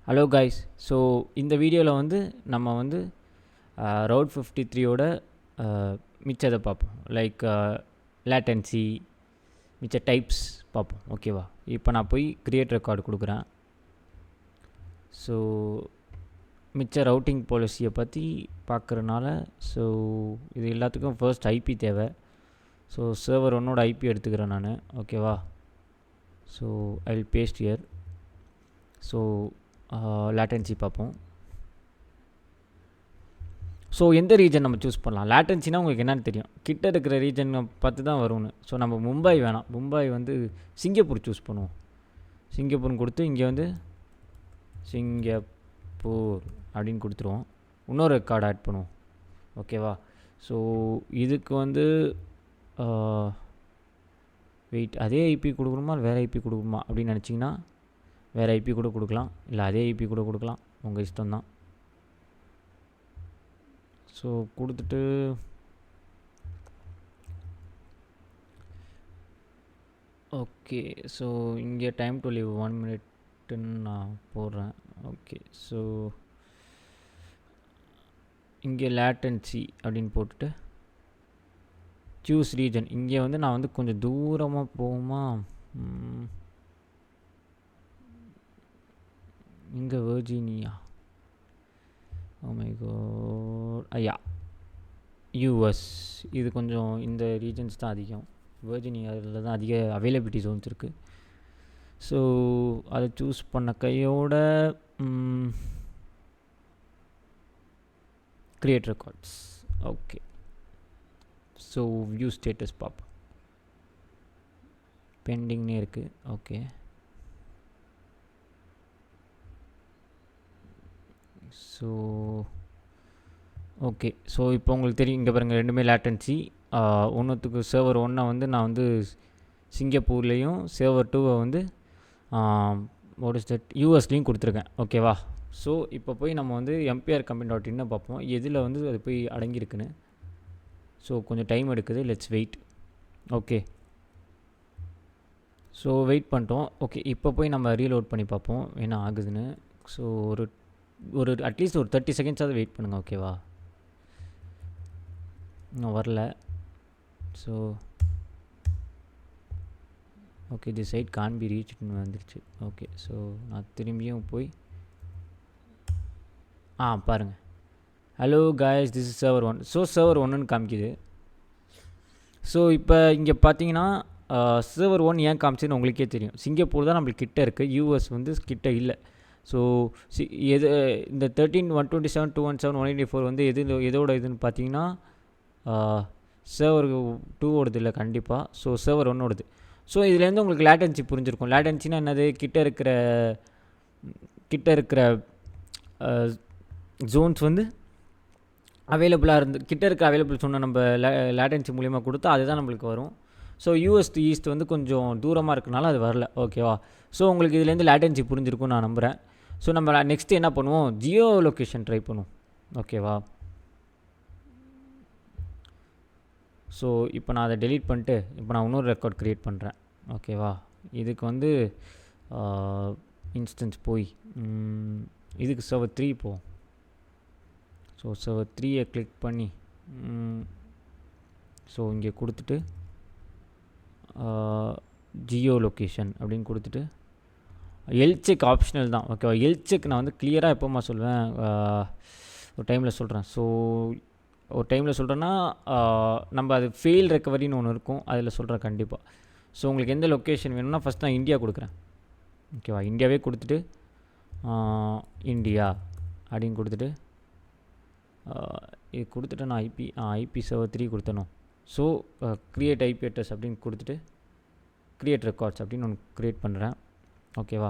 Hello guys. So இந்த வீடியோவில் வந்து நம்ம வந்து ரவுட் 53யோட மிச்சத்தை பார்ப்போம். லைக் லேட்டன்சி, மிச்ச டைப்ஸ் பார்ப்போம். ஓகேவா? இப்போ நான் போய் க்ரியேட் ரெக்கார்டு கொடுக்குறேன். ஸோ மிச்ச ரவுட்டிங் பாலிசியை பற்றி பார்க்குறனால ஸோ இது எல்லாத்துக்கும் ஃபர்ஸ்ட் ஐபி தேவை. ஸோ சர்வர் ஒன்னோட ஐபி எடுத்துக்கிறேன் நான். ஓகேவா? So I will paste here. So latency பார்ப்போம். ஸோ எந்த ரீஜன் நம்ம சூஸ் பண்ணலாம்? லேட்டன்சினா உங்களுக்கு என்னென்னு தெரியும், கிட்ட இருக்கிற ரீஜன் பார்த்து தான் வரும்னு. ஸோ நம்ம மும்பை வேணாம், மும்பை வந்து சிங்கப்பூர் சூஸ் பண்ணுவோம். சிங்கப்பூர்னு கொடுத்து இங்கே வந்து சிங்கப்பூர் அப்படின்னு கொடுத்துருவோம். இன்னொரு ரெக்கார்டு ஆட் பண்ணுவோம். ஓகேவா? ஸோ இதுக்கு வந்து வெயிட், அதே ஐபி கொடுக்கணுமா வேறு ஐபி கொடுக்கணுமா அப்படின்னு நினச்சிங்கன்னா வேறு ஐபி கூட கொடுக்கலாம், இல்லை அதே ஐபி கூட கொடுக்கலாம், உங்கள் இஷ்டம்தான். ஸோ கொடுத்துட்டு ஓகே. ஸோ இங்கே டைம் டு லீவ் 1 மினிட்னு நான் போடுறேன். ஓகே. ஸோ இங்கே லேட்டன்சி அப்படின்னு போட்டுட்டு சூஸ் ரீஜன். இங்கே வந்து நான் வந்து கொஞ்சம் தூரமாக போகுமா, இங்கே வெர்ஜீனியா, ஓ மை காட், ஐயா யூஎஸ். இது கொஞ்சம் இந்த ரீஜன்ஸ் தான் அதிகம். வெர்ஜீனியாவில் தான் அதிக அவைலபிலிட்டி ஜோன்ஸ் இருக்குது. ஸோ அதை சூஸ் பண்ண கையோட create records. Okay. So view status பார்ப்போம். பெண்டிங்னே இருக்குது. ஓகே. So okay. ஸோ இப்போ உங்களுக்கு தெரியும், இங்கே பாருங்கள், ரெண்டுமே லேட்டன்சி. ஒன்றுத்துக்கு சர்வர் 1 வந்து நான் வந்து சிங்கப்பூர்லேயும் சர்வர் 2 வந்து யூஎஸ்லேயும் கொடுத்துருக்கேன். ஓகேவா? ஸோ இப்போ போய் நம்ம வந்து MPR கம்பெனி.in பார்ப்போம், எதில் வந்து அது போய் அடங்கியிருக்குன்னு. ஸோ கொஞ்சம் டைம் எடுக்குது, let's wait. Okay. So wait பண்ணிட்டோம். ஓகே. இப்போ போய் நம்ம ரீலோட் பண்ணி பார்ப்போம் என்ன ஆகுதுன்னு. ஸோ ஒரு அட்லீஸ்ட் ஒரு 30 செகண்ட்ஸாவது வெயிட் பண்ணுங்கள். ஓகேவா? இன்னும் வரல. So okay, the site can be ரீச்னு வந்துருச்சு. ஓகே. ஸோ நான் திரும்பியும் போய் பாருங்கள், hello guys, this is server 1. So server 1ன்னு காமிக்குது. ஸோ இப்போ இங்கே பார்த்தீங்கன்னா சர்வர் 1 ஏன் காமிச்சுன்னு உங்களுக்கே தெரியும். சிங்கப்பூர் தான் நம்மளுக்கு கிட்ட இருக்குது, யூஎஸ் வந்து கிட்ட இல்லை. ஸோ எது இந்த 13.127, 217, 184 வந்து எதோட இதுன்னு பார்த்தீங்கன்னா சர்வர் 2 ஓடுது இல்லை கண்டிப்பாக. ஸோ சர்வர் 1 ஓடுது. ஸோ இதுலேருந்து உங்களுக்கு லேட்டன்சி புரிஞ்சிருக்கும். லேட்டன்சினா என்னது, கிட்ட இருக்கிற ஜோன்ஸ் வந்து அவைலபிளாக கிட்ட இருக்க அவைலபிள் சொன்ன நம்ம லேட்டன்சி மூலியமாக கொடுத்தா அதுதான் நம்மளுக்கு வரும். ஸோ யூஎஸ் டு ஈஸ்ட் வந்து கொஞ்சம் தூரமாக இருக்கனால அது வரல. ஓகேவா? ஸோ உங்களுக்கு இதுலேருந்து லேட்டன்சி புரிஞ்சிருக்கும் நான் நம்புகிறேன். ஸோ நம்ம நெக்ஸ்ட்டு என்ன பண்ணுவோம், ஜியோ லொக்கேஷன் ட்ரை பண்ணுவோம். ஓகேவா? ஸோ இப்போ நான் அதை டெலீட் பண்ணிட்டு இப்போ நான் இன்னொரு ரெக்கார்ட் க்ரியேட் பண்ணுறேன். ஓகேவா? இதுக்கு வந்து இன்ஸ்டன்ஸ் போய் இதுக்கு சர்வர் 3 போவோம். ஸோ சர்வர் 3 கிளிக் பண்ணி ஸோ இங்கே கொடுத்துட்டு ஜியோ லொக்கேஷன் அப்படின்னு கொடுத்துட்டு எல்செக் ஆப்ஷனல் தான். ஓகேவா? எல்செக் நான் வந்து கிளியராக எப்போமா சொல்லுவேன், ஒரு டைமில் சொல்கிறேன். ஸோ ஒரு டைமில் சொல்கிறேன்னா நம்ம அது ஃபெயில் ரெக்கவரின்னு ஒன்று இருக்கும், அதில் சொல்கிறேன் கண்டிப்பாக. ஸோ உங்களுக்கு எந்த லொக்கேஷன் வேணும்னா ஃபஸ்ட் நான் இந்தியா கொடுக்குறேன். ஓகேவா? இந்தியாவே கொடுத்துட்டு இந்தியா அப்படின்னு கொடுத்துட்டு இது கொடுத்துட்டு நான் ஐபி சர்வர் 3 கொடுத்தணும். ஸோ க்ரியேட் ஐபி அட்ரஸ் அப்படின்னு கொடுத்துட்டு க்ரியேட் ரெக்கார்ட்ஸ் அப்படின்னு ஒன்று க்ரியேட் பண்ணுறேன். ஓகேவா?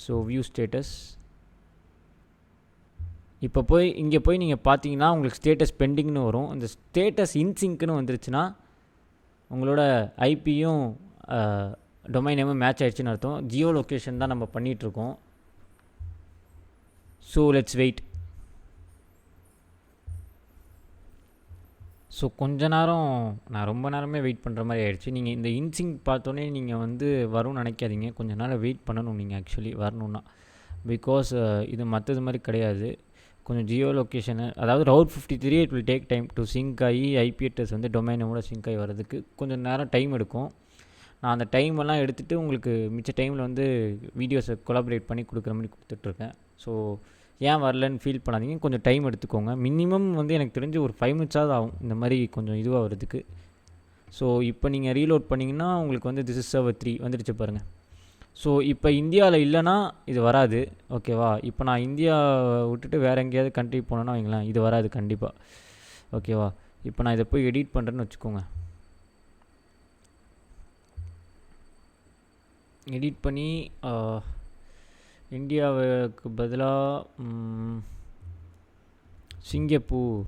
So view status. இப்போ இங்கே போய் நீங்கள் பார்த்தீங்கன்னா உங்களுக்கு ஸ்டேட்டஸ் பெண்டிங்னு வரும். இந்த ஸ்டேட்டஸ் இன்சிங்க்னு வந்துருச்சுன்னா உங்களோட ஐபியும் டொமைன் நேமும் மேட்ச் ஆகிடுச்சின்னு அர்த்தம். ஜியோ லொக்கேஷன் தான் நம்ம பண்ணிகிட்ருக்கோம். So let's wait. ஸோ கொஞ்ச நேரம், நான் ரொம்ப நேரமே வெயிட் பண்ணுற மாதிரி ஆகிடுச்சு. நீங்கள் இந்த இன்சிங் பார்த்தோன்னே நீங்கள் வந்து வரும்னு நினைக்காதீங்க, கொஞ்சம் நேரம் வெயிட் பண்ணணும் நீங்கள் ஆக்சுவலி வரணுன்னா. பிகாஸ் இது மற்றது மாதிரி கிடையாது. கொஞ்சம் ஜியோ லொக்கேஷனு, அதாவது route 53 it will take time to sync ஆகி ஐபி அட்ரஸ் வந்து டொமைனோட சிங்க் ஆகி வர்றதுக்கு கொஞ்சம் நேரம் டைம் எடுக்கும். நான் அந்த டைமெல்லாம் எடுத்துகிட்டு உங்களுக்கு மிச்ச டைமில் வந்து வீடியோஸை கொலாபரேட் பண்ணி கொடுக்குற மாதிரி கொடுத்துட்ருக்கேன். ஸோ ஏன் வரலன்னு ஃபீல் பண்ணாதீங்க, கொஞ்சம் டைம் எடுத்துக்கோங்க. மினிமம் வந்து எனக்கு தெரிஞ்சு ஒரு 5 மினிட்ஸாவது ஆகும் இந்த மாதிரி கொஞ்சம் இதுவாக வர்றதுக்கு. ஸோ இப்போ நீங்கள் ரீலோட் பண்ணிங்கன்னா உங்களுக்கு வந்து திஸ் இஸ் சர்வர் 3 வந்துடுச்சு பாருங்கள். ஸோ இப்போ இந்தியாவில் இல்லைன்னா இது வராது. ஓகேவா? இப்போ நான் இந்தியா விட்டுட்டு வேறு எங்கேயாவது கண்ட்ரி போனேன்னா வைங்களேன், இது வராது கண்டிப்பாக. ஓகேவா? இப்போ நான் இதை போய் எடிட் பண்ணுறேன்னு வச்சுக்கோங்க. எடிட் பண்ணி இந்தியாவுக்கு பதிலாக சிங்கப்பூர்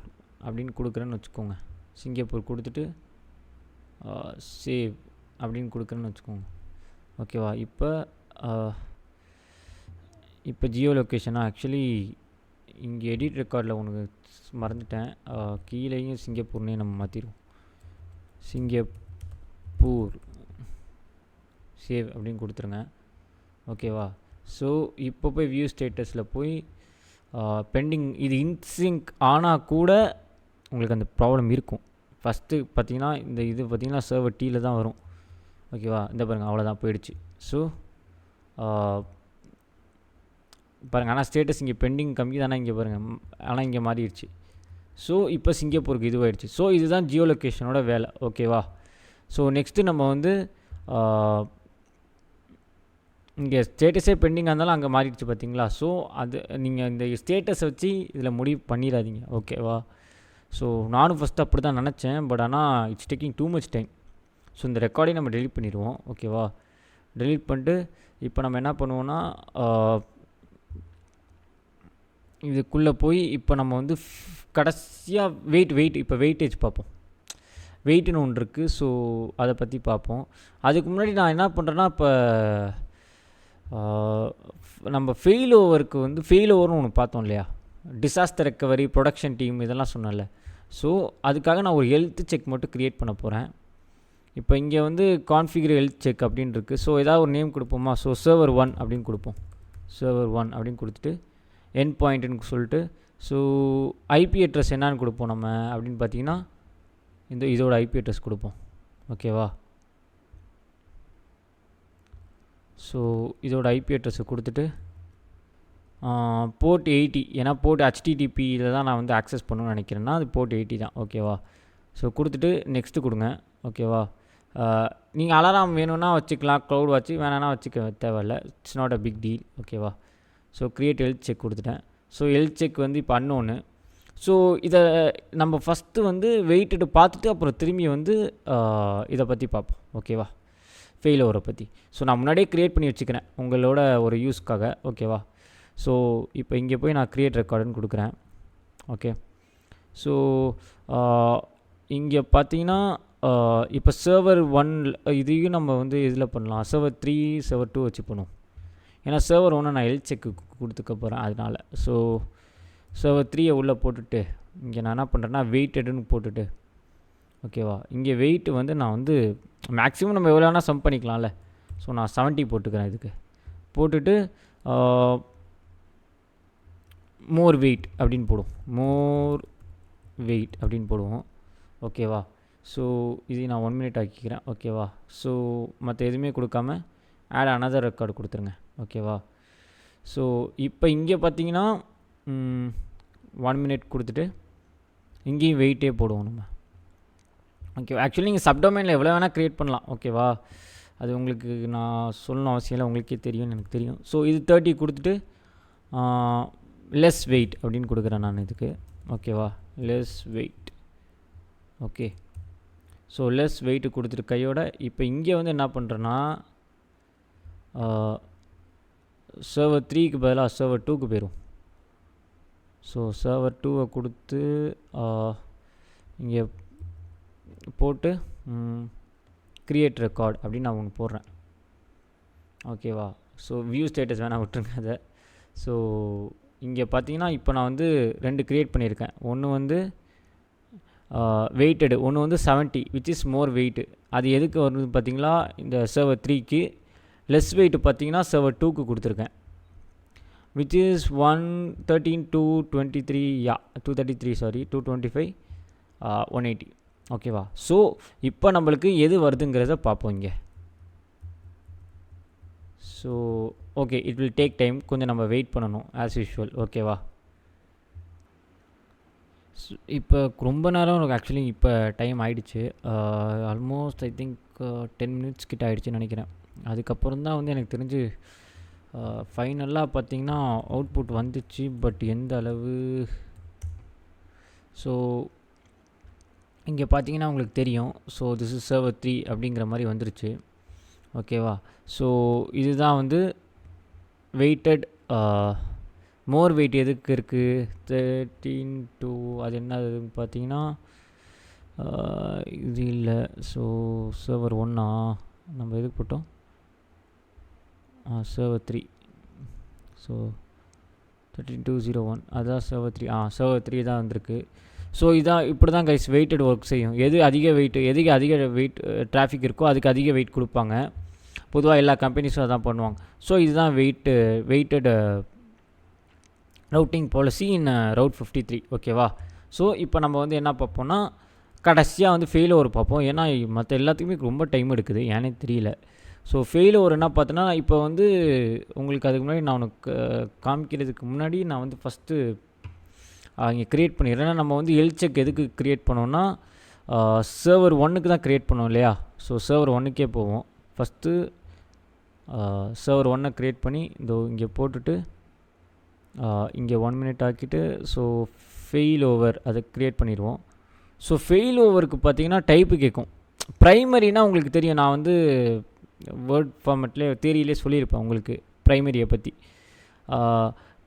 அப்படின்னு கொடுக்குறேன்னு வச்சுக்கோங்க. சிங்கப்பூர் கொடுத்துட்டு சேவ் அப்படின்னு கொடுக்குறேன்னு வச்சுக்கோங்க. ஓகேவா? இப்போ ஜியோ லொக்கேஷனாக ஆக்சுவலி இங்கே எடிட் ரெக்கார்டில் உனக்கு மறந்துட்டேன். கீழேயும் சிங்கப்பூர்னே நம்ம மாற்றிடுவோம். சிங்கப்பூர் சேவ் அப்படின்னு கொடுத்துருங்க. ஓகேவா? ஸோ இப்போ போய் வியூ ஸ்டேட்டஸில் போய் பெண்டிங் இது இன்சிங்க் ஆனால் கூட உங்களுக்கு அந்த ப்ராப்ளம் இருக்கும். ஃபஸ்ட்டு பார்த்தீங்கன்னா இந்த இது பார்த்திங்கன்னா சர்வர் டீயில் தான் வரும். ஓகேவா? இந்த பாருங்கள், அவ்வளோதான் போயிடுச்சு. ஸோ பாருங்கள், ஆனால் ஸ்டேட்டஸ் இங்கே பெண்டிங் கம்மி தானே இங்கே பாருங்கள், ஆனால் இங்கே மாறிடுச்சு. ஸோ இப்போ சிங்கப்பூருக்கு இதுவாகிடுச்சு. ஸோ இதுதான் ஜியோ லொக்கேஷனோட வேலை. ஓகேவா? ஸோ நெக்ஸ்ட்டு நம்ம வந்து இங்கே ஸ்டேட்டஸே பெண்டிங்காக இருந்தாலும் அங்கே மாறிடுச்சு பார்த்தீங்களா? ஸோ அது நீங்கள் இந்த ஸ்டேட்டஸை வச்சு இதில் முடிவு பண்ணிடாதீங்க. ஓகேவா? ஸோ நானும் ஃபஸ்ட்டு அப்படி தான் நினச்சேன். பட் ஆனால் it's taking too much time. So இந்த ரெக்கார்டையும் நம்ம டெலீட் பண்ணிடுவோம். ஓகேவா? டெலீட் பண்ணிட்டு இப்போ நம்ம என்ன பண்ணுவோன்னா இதுக்குள்ளே போய் இப்போ நம்ம வந்து கடைசியாக வெயிட் இப்போ வெயிட்டேஜ் பார்ப்போம். வெயிட்டுன்னு ஒன்று இருக்குது. ஸோ அதை பற்றி பார்ப்போம். அதுக்கு முன்னாடி நான் என்ன பண்ணுறேன்னா, இப்போ நம்ம ஃபெயில் ஓவர்னு ஒன்று பார்த்தோம் இல்லையா? டிசாஸ்டர் ரெக்கவரி, ப்ரொடக்ஷன் டீம் இதெல்லாம் சொன்னல. ஸோ அதுக்காக நான் ஒரு ஹெல்த் செக் மட்டும் க்ரியேட் பண்ண போகிறேன். இப்போ இங்கே வந்து கான்ஃபிகர் ஹெல்த் செக் அப்படின்னு இருக்குது. ஸோ ஏதாவது ஒரு நேம் கொடுப்போமா? ஸோ சர்வர் 1 அப்படின்னு கொடுப்போம். சர்வர் 1 அப்படின்னு கொடுத்துட்டு என் பாயிண்ட்டுன்னு சொல்லிட்டு ஸோ ஐபி அட்ரஸ் என்னான்னு கொடுப்போம் நம்ம அப்படின்னு பார்த்தீங்கன்னா இதோட ஐபி அட்ரஸ் கொடுப்போம். ஓகேவா? ஸோ இதோட ஐபி அட்ரஸை கொடுத்துட்டு போர்ட் 80, ஏன்னா போர்ட் HTTPயில் தான் நான் வந்து ஆக்சஸ் பண்ணணும்னு நினைக்கிறேன்னா அது போர்ட் 80 தான். ஓகேவா? ஸோ கொடுத்துட்டு நெக்ஸ்ட்டு கொடுங்க. ஓகேவா? நீங்கள் அலாரம் வேணும்னா வச்சுக்கலாம், க்ளவுட் வாட்ச் வேணான்னா வச்சுக்க தேவையில்லை. It's not a big deal. ஓகேவா? ஸோ க்ரியேட் ஹெல்த் செக் கொடுத்துட்டேன். ஸோ ஹெல்த் செக் வந்து இப்போ அன்னோன்னு. ஸோ இதை நம்ம ஃபஸ்ட்டு வந்து வெயிட்டு பார்த்துட்டு அப்புறம் திரும்பி வந்து இதை பற்றி பார்ப்போம். ஓகேவா? ஃபெயில் ஓவரை பற்றி. ஸோ நான் முன்னாடியே க்ரியேட் பண்ணி வச்சுக்கிறேன் உங்களோட ஒரு யூஸ்க்காக. ஓகேவா? ஸோ இப்போ இங்கே போய் நான் க்ரியேட் ரெக்கார்டுன்னு கொடுக்குறேன். ஓகே. ஸோ இங்கே பார்த்தீங்கன்னா இப்போ சர்வர் 1 இதையும் நம்ம வந்து இதில் பண்ணலாம். சர்வர் 3 சர்வர் 2 வச்சு பண்ணுவோம். ஏன்னா சர்வர் 1 நான் ஹெல்த் செக்கு கொடுத்துக்க போகிறேன் அதனால். ஸோ சர்வர் 3 உள்ளே போட்டுட்டு இங்கே நான் என்ன பண்ணுறேன்னா வெயிட்டடுன்னு போட்டுட்டு ஓகேவா? இங்கே வெயிட்டு வந்து நான் வந்து மேக்ஸிமம் நம்ம எவ்வளோ வேணால் சம் பண்ணிக்கலாம்ல. ஸோ நான் 70 போட்டுக்கிறேன். இதுக்கு போட்டுட்டு மோர் வெயிட் அப்படின்னு போடுவோம். மோர் வெயிட் அப்படின்னு போடுவோம். ஓகேவா? ஸோ இது நான் 1 மினிட் ஆக்கிக்கிறேன். ஓகேவா? ஸோ மற்ற எதுவுமே கொடுக்காம ஆட் அனதர் ரெக்கார்டு கொடுத்துருங்க. ஓகேவா? ஸோ இப்போ இங்கே பார்த்தீங்கன்னா 1 மினிட் கொடுத்துட்டு இங்கேயும் வெயிட்டே போடுவோம் நம்ம. ஓகே. ஆக்சுவலி நீங்கள் சப்டொமைனில் எவ்வளோ வேணால் க்ரியேட் பண்ணலாம். ஓகேவா? அது உங்களுக்கு நான் சொல்லணும் அவசியம் இல்லை, உங்களுக்கே தெரியும்னு எனக்கு தெரியும். ஸோ இது 30 கொடுத்துட்டு லெஸ் வெயிட் அப்படின்னு கொடுக்குறேன் நான் இதுக்கு. ஓகேவா? Less weight. Okay. So less weight கொடுத்துட்டு கையோட இப்போ இங்கே வந்து என்ன பண்ணுறேன்னா சர்வர் 3க்கு பதிலாக சர்வர் 2க்கு போயிடும். ஸோ சர்வர் 2வை கொடுத்து இங்கே போட்டு க்ரியேட் ரெக்கார்ட் அப்படின்னு நான் ஒன்று போடுறேன். ஓகேவா? ஸோ வியூ ஸ்டேட்டஸ் வேணால் விட்டுருங்க அதை. ஸோ இங்கே பார்த்தீங்கன்னா இப்போ நான் வந்து 2 க்ரியேட் பண்ணியிருக்கேன். ஒன்று வந்து வெயிட்டடு, ஒன்று வந்து 70 விச் இஸ் மோர் வெயிட்டு. அது எதுக்கு வருது பார்த்தீங்களா? இந்த சர்வர் 3க்கு. லெஸ் வெயிட்டு பார்த்தீங்கன்னா சர்வர் 2க்கு கொடுத்துருக்கேன். which is 113 223 233 sorry 225 180 ஓகேவா. ஸோ இப்போ நம்மளுக்கு எது வருதுங்கிறத பார்ப்போம் இங்கே. So okay, it will take time, கொஞ்சம் நம்ம வெயிட் பண்ணணும் ஆஸ் யூஷுவல். ஓகேவா. இப்போ ரொம்ப நேரம் ஆக்சுவலி இப்போ டைம் ஆகிடுச்சு. ஆல்மோஸ்ட் ஐ திங்க் 10 minutes கிட்ட ஆகிடுச்சுன்னு நினைக்கிறேன். அதுக்கப்புறம் தான் வந்து எனக்கு தெரிஞ்சு ஃபைனலாக பார்த்திங்கன்னா அவுட்புட் வந்துச்சு. பட் எந்த அளவு, ஸோ இங்கே பார்த்தீங்கன்னா உங்களுக்கு தெரியும். ஸோ திஸ் இஸ் சர்வர் 3 அப்படிங்கிற மாதிரி வந்துருச்சு. ஓகேவா. ஸோ இதுதான் வந்து வெயிட்டட். மோர் வெயிட் எதுக்கு இருக்குது 13 அது என்ன பார்த்தீங்கன்னா இது இல்லை. ஸோ சர்வர் 1 நம்ம எதுக்கு போட்டோம், சர்வர் 3. ஸோ 13201 அதுதான் சர்வர் 3. சர்வர் 3 தான் வந்திருக்கு. ஸோ இதான் இப்படி தான் கைஸ் வெயிட்டட் ஒர்க் செய்யும். எது அதிக வெயிட் டிராஃபிக் இருக்கோ அதுக்கு அதிக வெயிட் கொடுப்பாங்க. பொதுவாக எல்லா கம்பெனிஸும் அதான் பண்ணுவாங்க. ஸோ இதுதான் weighted routing policy in route 53. ஓகேவா. ஸோ இப்போ நம்ம வந்து என்ன பார்ப்போம்னா கடைசியாக வந்து ஃபெயில் ஓவர் பார்ப்போம். ஏன்னா மற்ற எல்லாத்துக்குமே ரொம்ப டைம் எடுக்குது, ஏன்னே தெரியல. ஸோ ஃபெயில் ஓவர் என்ன பார்த்தோன்னா, இப்போ வந்து உங்களுக்கு அதுக்கு முன்னாடி நான் உனக்கு காமிக்கிறதுக்கு முன்னாடி நான் வந்து ஃபஸ்ட்டு இங்கே க்ரியேட் பண்ணிடுறேன். ஏன்னா நம்ம வந்து செக் எதுக்கு க்ரியேட் பண்ணோன்னா சர்வர் 1க்கு தான் க்ரியேட் பண்ணோம் இல்லையா. ஸோ சர்வர் 1க்கே போவோம். ஃபஸ்ட்டு சர்வர் 1 க்ரியேட் பண்ணி இங்கே போட்டுட்டு இங்கே 1 minute ஆக்கிட்டு ஸோ ஃபெயில் ஓவர் அதை க்ரியேட் பண்ணிடுவோம். ஸோ ஃபெயில் ஓவருக்கு பார்த்தீங்கன்னா டைப்பு கேட்கும். ப்ரைமரினா உங்களுக்கு தெரியும், நான் வந்து வேர்ட் ஃபார்மேட்லேயே தியரியிலே சொல்லியிருப்பேன் உங்களுக்கு ப்ரைமரியை பற்றி.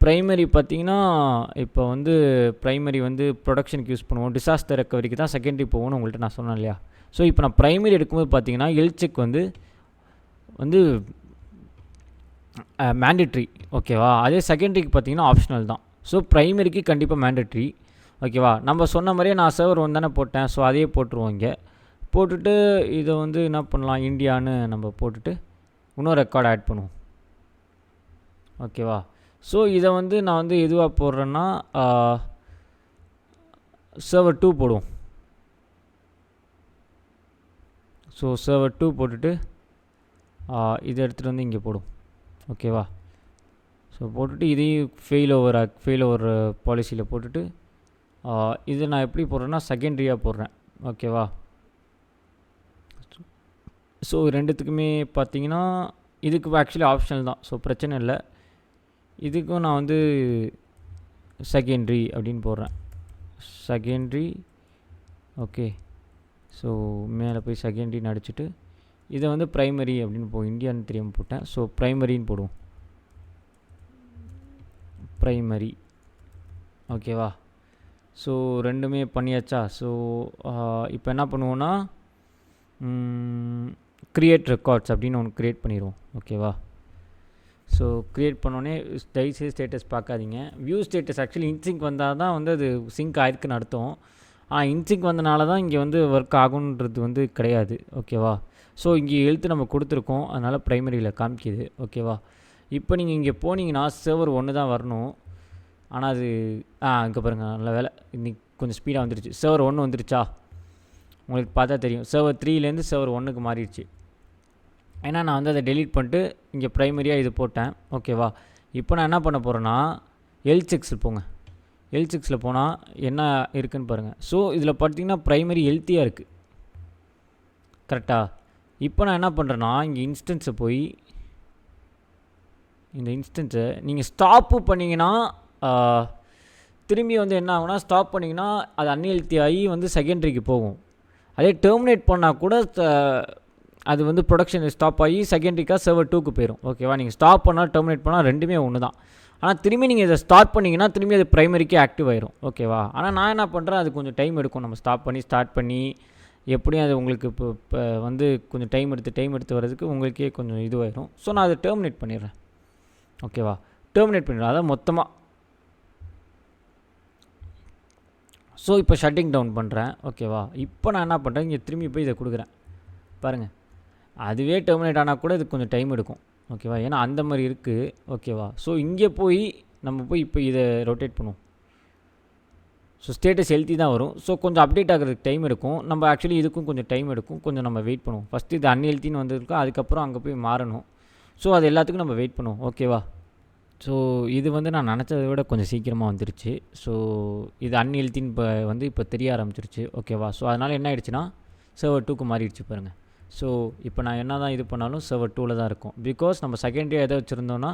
ப்ரைமரி பார்த்திங்கன்னா இப்போ வந்து ப்ரைமரி வந்து ப்ரொடக்ஷனுக்கு யூஸ் பண்ணுவோம், டிசாஸ்டர் ரெக்கவரிக்கு தான் செகண்டரி போகணும்னு உங்கள்கிட்ட நான் சொன்னேன் இல்லையா. ஸோ இப்போ நான் ப்ரைமரி எடுக்கும்போது பார்த்தீங்கன்னா செக் வந்து மேண்டட்ரி. ஓகேவா. அதே செகண்டரிக்கு பார்த்தீங்கன்னா ஆப்ஷனல் தான். ஸோ ப்ரைமரிக்கு கண்டிப்பாக மேண்டட்ரி. ஓகேவா. நம்ம சொன்ன மாதிரியே நான் சர்வர் 1 தானே போட்டேன். ஸோ அதையே போட்டுருவோம். இங்கே போட்டுட்டு இதை வந்து என்ன பண்ணலாம், இந்தியான்னு நம்ம போட்டுட்டு இன்னொரு ரெக்கார்டு ஆட் பண்ணுவோம். ஓகேவா. ஸோ இதை வந்து நான் வந்து எதுவாக போடுறேன்னா சர்வர் 2 போடுவோம். ஸோ சர்வர் 2 போட்டுட்டு இதை எடுத்துகிட்டு வந்து இங்கே போடுவோம். ஓகேவா. ஸோ போட்டுட்டு இதையும் ஃபெயில் ஓவர் பாலிசியில் போட்டுட்டு இது நான் எப்படி போடுறேன்னா செகண்டரியாக போடுறேன். ஓகேவா. ஸோ ரெண்டுத்துக்குமே பார்த்தீங்கன்னா இதுக்கு ஆக்சுவலி ஆப்ஷனல் தான். ஸோ பிரச்சனை இல்லை. இதுக்கும் நான் வந்து செகண்டரி அப்படின்னு போடுறேன். செகண்டரி. ஓகே. ஸோ மேலே போய் செகண்டரின்னு அடிச்சுட்டு இதை வந்து ப்ரைமரி அப்படின்னு இந்தியான்னு தெரியாமல் போட்டேன். ஸோ ப்ரைமரின்னு போடுவோம். ப்ரைமரி. ஓகேவா. ஸோ ரெண்டுமே பண்ணியாச்சா. ஸோ இப்போ என்ன பண்ணுவோன்னா க்ரியேட் ரெக்கார்ட்ஸ் அப்படின்னு ஒன்று க்ரியேட் பண்ணிடுவோம். ஓகேவா. ஸோ க்ரியேட் பண்ணோடனே தயவுசெய்து ஸ்டேட்டஸ் பார்க்காதீங்க. வியூ ஸ்டேட்டஸ் ஆக்சுவலி இன்சிங்க் வந்தால் தான் வந்து அது சிங்க் ஆயிருக்குன்னு அர்த்தம். இன்சிங்க் வந்தனால தான் இங்கே வந்து ஒர்க் ஆகுன்றது வந்து கிடையாது. ஓகேவா. ஸோ இங்கே எழுத்து நம்ம கொடுத்துருக்கோம், அதனால் ப்ரைமரியில் காமிக்கிது. ஓகேவா. இப்போ நீங்கள் இங்கே போனீங்கன்னா சர்வர் 1 தான் வரணும். ஆனால் அது இங்கே பாருங்கள், நல்ல வேலை இன்றைக்கி கொஞ்சம் ஸ்பீடாக வந்துருச்சு. சர்வர் 1 வந்துருச்சா உங்களுக்கு பார்த்தா தெரியும். சர்வர் 3லேருந்து சர்வர் 1க்கு மாறிடுச்சு. ஏன்னா நான் வந்து அதை டெலீட் பண்ணிட்டு இங்கே ப்ரைமரியாக இது போட்டேன். ஓகேவா. இப்போ நான் என்ன பண்ண போகிறேன்னா செக்ஸில் போங்க. செக்ஸில் போனால் என்ன இருக்குதுன்னு பாருங்கள். ஸோ இதில் பார்த்தீங்கன்னா ப்ரைமரி ஹெல்த்தியாக இருக்குது. கரெக்டாக. இப்போ நான் என்ன பண்ணுறேன்னா இங்கே இன்ஸ்டன்ஸை போய் இந்த இன்ஸ்டன்ஸை நீங்கள் ஸ்டாப்பு பண்ணிங்கன்னா திரும்பி வந்து என்ன ஆகுனா, ஸ்டாப் பண்ணிங்கன்னா அது அன்ஹெல்த்தி ஆகி வந்து செகண்டரிக்கு போகும். அதே டெர்மினேட் பண்ணால் கூட அது வந்து ப்ரொடக்ஷன் ஸ்டாப் ஆகி செகண்டரிக்காக சர்வர் 2க்கு போயிடும். ஓகேவா. நீங்கள் ஸ்டாப் பண்ணால் டெர்மினேட் பண்ணால் ரெண்டுமே ஒன்று தான். ஆனால் திரும்பி நீங்கள் இதை ஸ்டார்ட் பண்ணிங்கன்னா திரும்பி அது ப்ரைமரிக்கே ஆக்டிவ் ஆயிரும். ஓகேவா. ஆனால் நான் என்ன பண்ணுறேன், அது கொஞ்சம் டைம் எடுக்கும். நம்ம ஸ்டார்ட் பண்ணி எப்படியும் அது உங்களுக்கு இப்போ வந்து கொஞ்சம் டைம் எடுத்து வர்றதுக்கு உங்களுக்கே கொஞ்சம் இதுவாயிரும். ஸோ நான் அதை டெர்மினேட் பண்ணிடுறேன். ஓகேவா. டெர்மினேட் பண்ணிடுறேன் அதான் மொத்தமாக. ஸோ இப்போ ஷட்டிங் டவுன் பண்ணுறேன். ஓகேவா. இப்போ நான் என்ன பண்ணுறேன், இங்கே திரும்பி போய் இதை கொடுக்குறேன் பாருங்கள். அதுவே டெர்மினேட் ஆனால் கூட இதுக்கு கொஞ்சம் டைம் எடுக்கும். ஓகேவா. ஏன்னா அந்த மாதிரி இருக்குது. ஓகேவா. ஸோ இங்கே போய் நம்ம போய் இப்போ இதை ரொட்டேட் பண்ணுவோம். ஸோ ஸ்டேட்டஸ் ஹெல்த்தி தான் வரும். ஸோ கொஞ்சம் அப்டேட் ஆகிறதுக்கு டைம் எடுக்கும். நம்ம ஆக்சுவலி இதுக்கும் கொஞ்சம் டைம் எடுக்கும். கொஞ்சம் நம்ம வெயிட் பண்ணுவோம். ஃபஸ்ட்டு இது அன்ஹெல்த்தின்னு வந்திருக்கோம், அதுக்கப்புறம் அங்கே போய் மாறணும். ஸோ அது எல்லாத்துக்கும் நம்ம வெயிட் பண்ணுவோம். ஓகேவா. ஸோ இது வந்து நான் நினச்சதை விட கொஞ்சம் சீக்கிரமாக வந்துருச்சு. ஸோ இது அன்ஹெல்த்தின்னு இப்போ தெரிய ஆரம்பிச்சிருச்சு. ஓகேவா. ஸோ அதனால் என்ன ஆயிடுச்சுன்னா சர்வர் 2க்கு மாறிடுச்சு பாருங்கள். ஸோ இப்போ நான் என்ன தான் இது பண்ணாலும் சர்வர் 2ல் தான் இருக்கும். பிகாஸ் நம்ம செகண்டரி எதை வச்சுருந்தோன்னா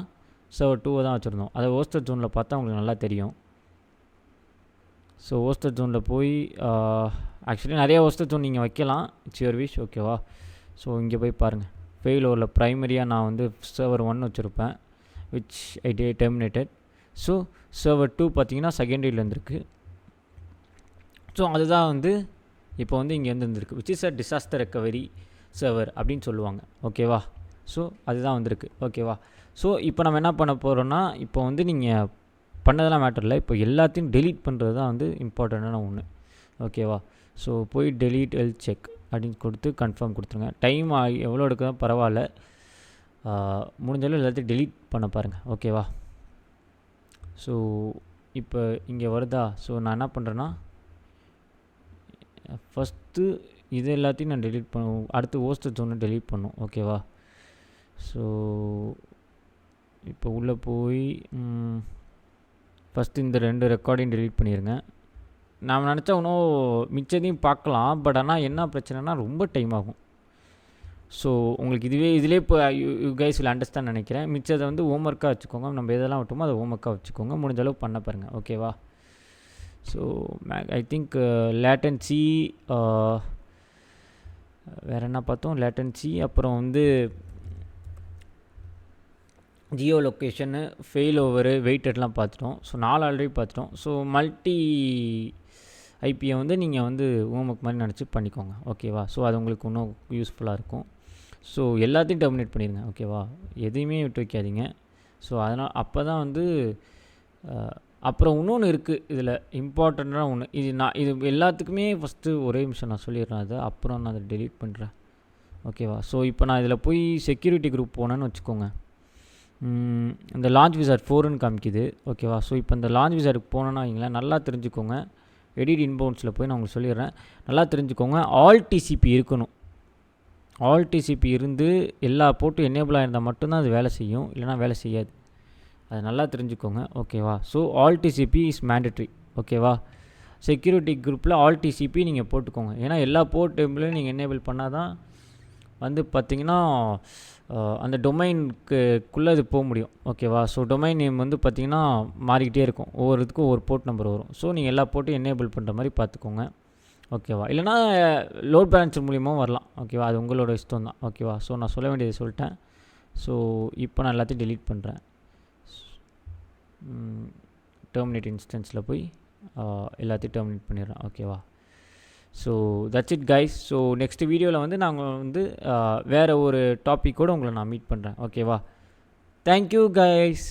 சர்வர் 2 தான் வச்சுருந்தோம். அதை ஹோஸ்டட் ஜோனில் பார்த்தா உங்களுக்கு நல்லா தெரியும். ஸோ ஹோஸ்டட் ஜோனில் போய் ஆக்சுவலி நிறைய ஹோஸ்டட் ஜோன் நீங்கள் வைக்கலாம், இட்ஸ் யுவர் விஷ். ஓகேவா. ஸோ இங்கே போய் பாருங்கள். ஃபெயிலோரில் ப்ரைமரியாக நான் வந்து சர்வர் 1 வச்சுருப்பேன், which I terminated. So server 2 பார்த்தீங்கன்னா செகண்டரியில் இருந்திருக்கு. ஸோ அதுதான் வந்து இப்போ வந்து இங்கே இருந்திருக்கு, which is a disaster recovery server அப்படின்னு சொல்லுவாங்க. ஓகேவா. ஸோ அதுதான் வந்திருக்கு. ஓகேவா. ஸோ இப்போ நம்ம என்ன பண்ண போகிறோன்னா, இப்போ வந்து நீங்கள் பண்ணதெல்லாம் மேட்டர் இல்லை, இப்போ எல்லாத்தையும் டெலீட் பண்ணுறது தான் வந்து இம்பார்ட்டண்ட்டான ஒன்று. ஓகேவா. ஸோ போய் டெலீட் ஹெல்த் செக் அப்படின்னு கொடுத்து கன்ஃபார்ம் கொடுத்துருங்க. டைம் எவ்வளோ எடுக்குதோ பரவாயில்ல, முடிஞ்சாலும் எல்லாத்தையும் டெலீட் பண்ண பாருங்கள். ஓகேவா. ஸோ இப்போ இங்கே வருதா. ஸோ நான் என்ன பண்ணுறேன்னா, ஃபஸ்ட்டு இது எல்லாத்தையும் நான் டெலீட் பண்ணுவோம், அடுத்து ஹோஸ்டட் ஜோனை டெலீட் பண்ணும். ஓகேவா. ஸோ இப்போ உள்ளே போய் ஃபஸ்ட்டு இந்த 2 ரெக்கார்டையும் டெலீட் பண்ணிடுங்க. நான் நினச்சா இன்னும் மிச்சதையும் பார்க்கலாம், பட் ஆனால் என்ன பிரச்சனைனா ரொம்ப டைம் ஆகும். ஸோ உங்களுக்கு இதிலே இப்போ யூ கைஸ் வில் அண்டர்ஸ்டாண்ட் நினைக்கிறேன். மிச்சதை வந்து ஹோம் ஒர்க்காக வச்சுக்கோங்க. நம்ம எதெல்லாம் விட்டோமோ அதை ஹோம் ஒர்க்காக வச்சுக்கோங்க, முடிஞ்ச அளவு பண்ண பாருங்கள். ஓகேவா. ஸோ ஐ திங்க் லேட்டன்சி, வேறு என்ன பார்த்தோம், லேட்டன்சி, அப்புறம் வந்து ஜியோ லொக்கேஷனு, ஃபெயில் ஓவரு, வெயிட்டட்லாம் பார்த்துட்டோம். ஸோ 4 ஆல்ரெடி பார்த்துட்டோம். ஸோ மல்டி ஐபியை வந்து நீங்கள் வந்து ஹோம் ஒர்க் மாதிரி நினச்சி பண்ணிக்கோங்க. ஓகேவா. ஸோ அது உங்களுக்கு இன்னும் யூஸ்ஃபுல்லாக இருக்கும். ஸோ எல்லாத்தையும் டெர்மினேட் பண்ணிடுங்க. ஓகேவா. எதையுமே விட்டு வைக்காதீங்க. ஸோ அதனால் அப்போ தான் வந்து அப்புறம் இன்னொன்று இருக்குது இதில் இம்பார்ட்டண்ட்டான ஒன்று. இது எல்லாத்துக்குமே ஃபஸ்ட்டு ஒரே நிமிஷம் நான் சொல்லிடுறேன், அதை அப்புறம் நான் அதை டெலீட் பண்ணுறேன். ஓகேவா. ஸோ இப்போ நான் இதில் போய் செக்யூரிட்டி குரூப் போனேன்னு வச்சுக்கோங்க. இந்த லான்ச் விசார்ட் 4ன்னு காமிக்குது. ஓகேவா. ஸோ இப்போ இந்த லான்ச் விசார்டுக்கு போனோன்னா வைங்களேன், நல்லா தெரிஞ்சுக்கோங்க. எடிட் இன்பவுண்ட்ஸில் போய் நான் உங்களுக்கு சொல்லிடுறேன், நல்லா தெரிஞ்சுக்கோங்க. ஆல் டிசிபி இருக்கணும். ஆல் டிசிபி இருந்து எல்லா போர்ட்டும் எனேபிள் ஆகிருந்தால் மட்டும்தான் அது வேலை செய்யும், இல்லைனா வேலை செய்யாது. அதை நல்லா தெரிஞ்சுக்கோங்க. ஓகேவா. So all TCP is mandatory. ஓகேவா. செக்யூரிட்டி குரூப்பில் ஆல் டிசிபி நீங்கள் போட்டுக்கோங்க. ஏன்னா எல்லா போர்ட் டேபிளையும் நீங்கள் எனேபிள் பண்ணால் தான் வந்து பார்த்திங்கன்னா அந்த டொமைனுக்குள்ளே இது போக முடியும். ஓகேவா. ஸோ டொமைன் நேம் வந்து பார்த்திங்கன்னா மாறிக்கிட்டே இருக்கும், ஒவ்வொரு இதுக்கும் ஒரு போர்ட் நம்பர் வரும். ஸோ நீங்கள் எல்லா போர்ட்டும் எனேபிள் பண்ணுற மாதிரி பார்த்துக்கோங்க. ஓகேவா. இல்லைனா லோட் பேலன்சர் மூலியமாக வரலாம். ஓகேவா. அது உங்களோட இஷ்டம் தான். ஓகேவா. ஸோ நான் சொல்ல வேண்டியதை சொல்லிட்டேன். ஸோ இப்போ நான் எல்லாத்தையும் டெலீட் பண்ணுறேன். டெர்மினேட் இன்ஸ்டன்ஸில் போய் எல்லாத்தையும் டெர்மினேட் பண்ணிடுறேன். ஓகேவா. So that's it guys. So next வீடியோவில் வந்து நாங்கள் வந்து வேறு ஒரு டாப்பிக்கோடு உங்களை நான் மீட் பண்ணுறேன். ஓகேவா. Thank you guys.